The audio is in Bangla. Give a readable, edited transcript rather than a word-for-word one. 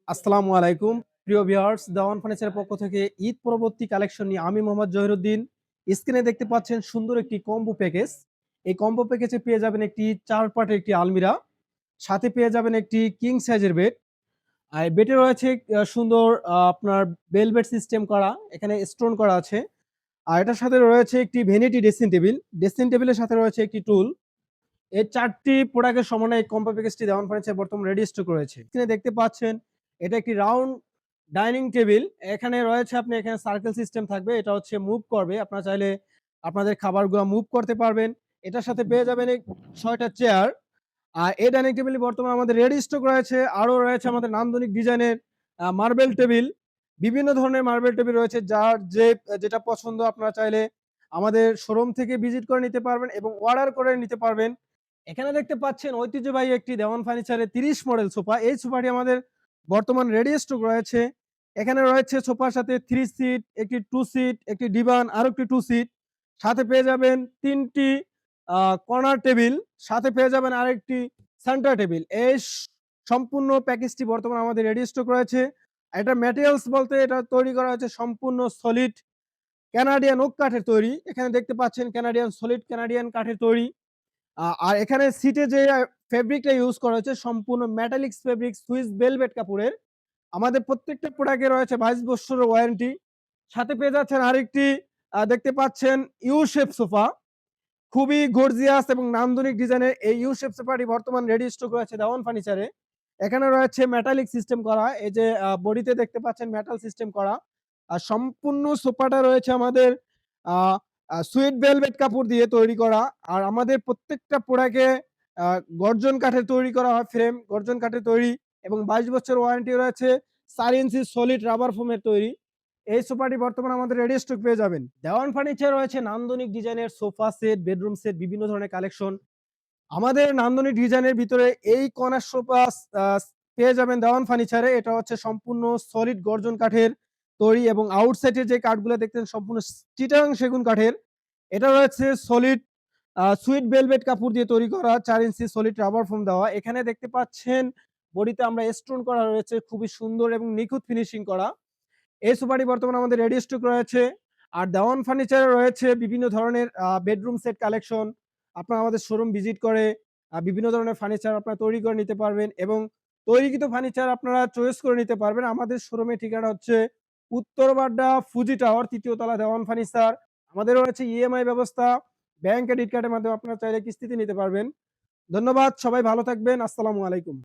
আসসালামু আলাইকুম প্রিয় ভিউয়ার্স, দেওয়ান ফার্নিচারের পক্ষ থেকে ঈদ পরবর্তী কালেকশন নিয়ে আমি মোহাম্মদ জহিরুদ্দিন। স্ক্রিনে দেখতে পাচ্ছেন সুন্দর একটি কম্বো প্যাকেজ। এই কম্বো প্যাকেজে পেয়ে যাবেন একটি 4 পার্টের একটি আলমিরা, সাথে পেয়ে যাবেন একটি কিং সাইজের বেড। আর বেডে রয়েছে সুন্দর আপনার বেলভেট সিস্টেম করা, এখানে স্টোন করা আছে। আর এটার সাথে রয়েছে একটি ভ্যানিটি ড্রেসিং টেবিল, ড্রেসিং টেবিলের সাথে রয়েছে একটি টুল। এই 4টি প্রোডাক্টের সমন্বয়ে এই কম্বো প্যাকেজটি দেওয়ান ফার্নিচার বর্তমানে রেডি স্টক রয়েছে। এখানে দেখতে পাচ্ছেন এটা একটি রাউন্ড ডাইনিং টেবিল। এখানে রয়েছে, আপনি এখানে সার্কেল সিস্টেম থাকবে, এটা হচ্ছে মুভ করবে, আপনারা চাইলে আপনাদের খাবারগুলো মুভ করতে পারবেন। এটার সাথে পেয়ে যাবেন 6টা চেয়ার। আর এই ডাইনিং টেবিল বর্তমানে আমাদের রেডি স্টক রয়েছে। আরো রয়েছে আমাদের নান্দনিক ডিজাইনের মার্বেল টেবিল। বিভিন্ন ধরনের মার্বেল টেবিল রয়েছে, যার যেটা পছন্দ আপনারা চাইলে আমাদের শোরুম থেকে ভিজিট করে নিতে পারবেন এবং অর্ডার করে নিতে পারবেন। এখানে দেখতে পাচ্ছেন ঐতিহ্যবাহী একটি দেওয়ান ফার্নিচারের 30 মডেল সোফা। এই সোফাটি আমাদের বর্তমান রেডি স্টক রয়েছে। এখানে রয়েছে সোফার সাথে 3 সিট, একটি 2 সিট, একটি ডিভান, আরো একটি 2 সিট। সাথে পেয়ে যাবেন 3টি কর্নার টেবিল, সাথে পেয়ে যাবেন আরেকটি সেন্টার টেবিল। এই সম্পূর্ণ প্যাকেজটি বর্তমানে আমাদের রেডি স্টক রয়েছে। এটা ম্যাটেরিয়ালস বলতে এটা তৈরি করা হয়েছে সম্পূর্ণ সলিড কানাডিয়ান ওক কাঠের তৈরি। এখানে দেখতে পাচ্ছেন কানাডিয়ান সলিড কানাডিয়ান কাঠের তৈরি। আর এখানে সিটে যে ফেব্রিকটা ইউজ করা হয়েছে সম্পূর্ণ মেটালিক্স ফেব্রিক সুইস ভেলভেট কাপড়ের। আমাদের প্রত্যেকটা প্রোডাক্টে রয়েছে 22 বছরের ওয়ারেন্টি। সাথে পেয়ে যাচ্ছেন আরেকটি দেখতে পাচ্ছেন ইউ শেপ সোফা। খুবই গর্জিয়াস এবং নান্দনিক ডিজাইনের এই ইউ শেপ সোফাটি বর্তমান রেডি স্টক রয়েছে দেওয়ান ফার্নিচারে। এখানে রয়েছে মেটালিক সিস্টেম করা, এই যে বডিতে দেখতে পাচ্ছেন মেটাল সিস্টেম করা। আর সম্পূর্ণ সোফাটা রয়েছে আমাদের আহ সুইট ভেলভেট কাপড় দিয়ে তৈরি করা। আর আমাদের প্রত্যেকটা প্রোডাক্টে গর্জন কাঠের তৈরি করা হয়, ফ্রেম গর্জন কাঠের তৈরি এবং 22 বছর ওয়ারেন্টি রয়েছে। 4 ইঞ্চি সলিড রাবার ফোমের তৈরি। এই সোফাটি বর্তমানে আমাদের রেডি স্টক পেয়ে যাবেন। দেওয়ান ফার্নিচার রয়েছে নান্দনিক ডিজাইনের সোফা সেট, বেডরুম সেট, বিভিন্ন ধরনের কালেকশন। আমাদের নান্দনিক ডিজাইনের ভিতরে এই কর্নার সোফা পেয়ে যাবেন দেওয়ান ফার্নিচারে। এটা হচ্ছে সম্পূর্ণ সলিড গর্জন কাঠের তৈরি এবং আউটসাইডের যে কাঠগুলো দেখতেন সম্পূর্ণ চিটাগাং সেগুন কাঠের। এটা রয়েছে সলিড সুইট ভেলভেট কাপড় দিয়ে তৈরি করা, 4 ইঞ্চি সলিড রাবার ফোম দেওয়া। এখানে দেখতে পাচ্ছেন বডিতে আমরা স্টোন করা রয়েছে, খুবই সুন্দর এবং নিখুঁত ফিনিশিং করা। এই সোফাটি বর্তমানে আমাদের রেডি স্টক রয়েছে। আর দেওয়ান ফার্নিচারে রয়েছে বিভিন্ন ধরনের বেডরুম সেট কালেকশন। আপনারা আমাদের শোরুম ভিজিট করে বিভিন্ন ধরনের ফার্নিচার আপনারা তৈরি করে নিতে পারবেন এবং তৈরিকৃত ফার্নিচার আপনারা চয়েস করে নিতে পারবেন। আমাদের শোরুমের ঠিকানা হচ্ছে উত্তরবাড্ডা ফুজি টাওয়ার, ৩য় তলা, দেওয়ান ফার্নিচার। আমাদের রয়েছে ইএমআই ব্যবস্থা, ব্যাংক ক্রেডিট কার্ডের মাধ্যমে আপনারা চাইলে কিস্তিতে নিতে পারবেন। ধন্যবাদ, সবাই ভালো থাকবেন। আসসালামু আলাইকুম।